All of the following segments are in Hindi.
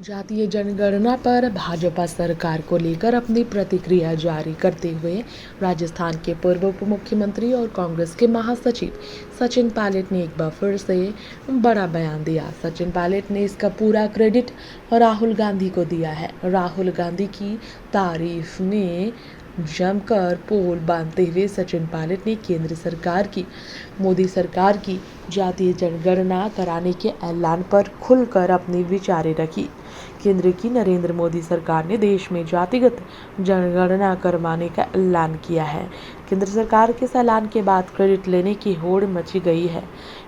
जातीय जनगणना पर भाजपा सरकार को लेकर अपनी प्रतिक्रिया जारी करते हुए राजस्थान के पूर्व उप मुख्यमंत्री और कांग्रेस के महासचिव सचिन पायलट ने एक बार फिर से बड़ा बयान दिया। सचिन पायलट ने इसका पूरा क्रेडिट राहुल गांधी को दिया है। राहुल गांधी की तारीफ में जमकर पोल बांधते हुए सचिन पायलट ने केंद्र सरकार की मोदी सरकार की जातीय जनगणना कराने के ऐलान पर खुलकर अपनी विचारें रखी। केंद्र की नरेंद्र मोदी सरकार ने देश में जातिगत जनगणना करवाने का ऐलान किया है। केंद्र सरकार के इस ऐलान के बाद क्रेडिट लेने की होड़ मची गई है।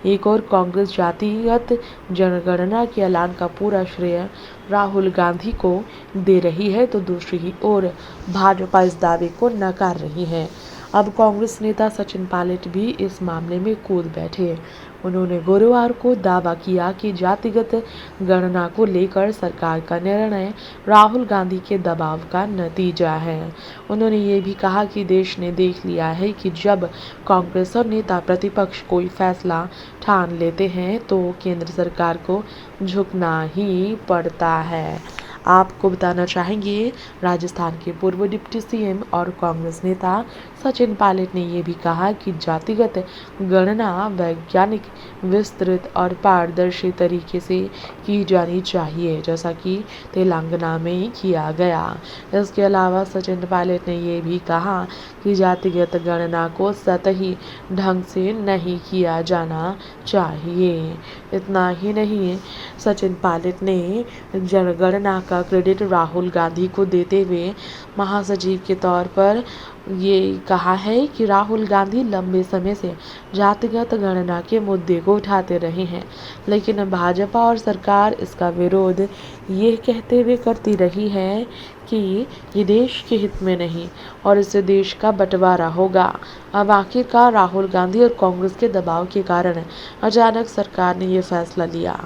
एक और कांग्रेस जातिगत जनगणना के ऐलान का पूरा श्रेय राहुल गांधी को दे रही है, तो दूसरी ओर भाजपा इस दावे को नकार रही है। अब कांग्रेस नेता सचिन पायलट भी इस मामले में कूद बैठे। उन्होंने गुरुवार को दावा किया कि जातिगत गणना को लेकर सरकार का निर्णय राहुल गांधी के दबाव का नतीजा है। उन्होंने ये भी कहा कि देश ने देख लिया है कि जब कांग्रेस और नेता प्रतिपक्ष कोई फैसला ठान लेते हैं तो केंद्र सरकार को झुकना ही पड़ता है। आपको बताना चाहेंगे, राजस्थान के पूर्व डिप्टी सीएम और कांग्रेस नेता सचिन पायलट ने यह भी कहा कि जातिगत गणना वैज्ञानिक, विस्तृत और पारदर्शी तरीके से की जानी चाहिए, जैसा कि तेलंगाना में किया गया। इसके अलावा सचिन पायलट ने यह भी कहा कि जातिगत गणना को सतही ढंग से नहीं किया जाना चाहिए। इतना ही नहीं, सचिन पायलट ने जनगणना का क्रेडिट राहुल गांधी को देते हुए महासचिव के तौर पर ये कहा है कि राहुल गांधी लंबे समय से जातिगत गणना के मुद्दे को उठाते रहे हैं, लेकिन भाजपा और सरकार इसका विरोध ये कहते हुए करती रही है कि ये देश के हित में नहीं और इससे देश का बंटवारा होगा। अब आखिरकार राहुल गांधी और कांग्रेस के दबाव के कारण अचानक सरकार ने ये फैसला लिया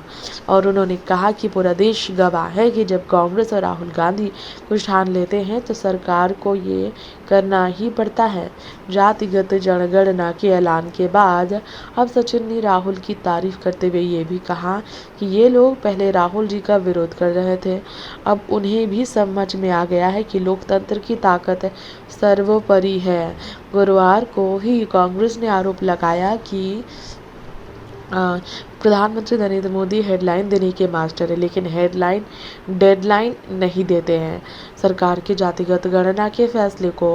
और उन्होंने कहा कि पूरा देश गवाह है कि जब कांग्रेस और राहुल गांधी कुछ ठान लेते हैं तो सरकार को ये करना ही पड़ता है। जातिगत जनगणना के ऐलान के बाद अब सचिन ने राहुल की तारीफ करते हुए ये भी कहा कि ये लोग पहले राहुल जी का विरोध कर रहे थे, अब उन्हें भी समझ में आ गया है कि लोकतंत्र की ताकत सर्वोपरि है। गुरुवार को ही कांग्रेस ने आरोप लगाया कि प्रधानमंत्री नरेंद्र मोदी हेडलाइन देने के मास्टर है, लेकिन डेडलाइन नहीं देते हैं। सरकार के जातिगत गणना के फैसले को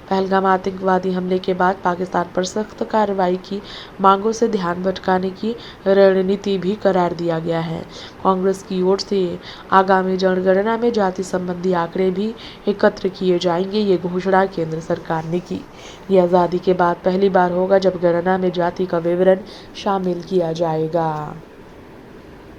पहलगाम आतंकवादी हमले के बाद पाकिस्तान पर सख्त कार्रवाई की मांगों से ध्यान भटकाने की रणनीति भी करार दिया गया है। कांग्रेस की ओर से आगामी जनगणना में जाति संबंधी आंकड़े भी एकत्र किए जाएंगे, ये घोषणा केंद्र सरकार ने की। ये आज़ादी के बाद पहली बार होगा जब गणना में जाति का विवरण शामिल किया जाएगा।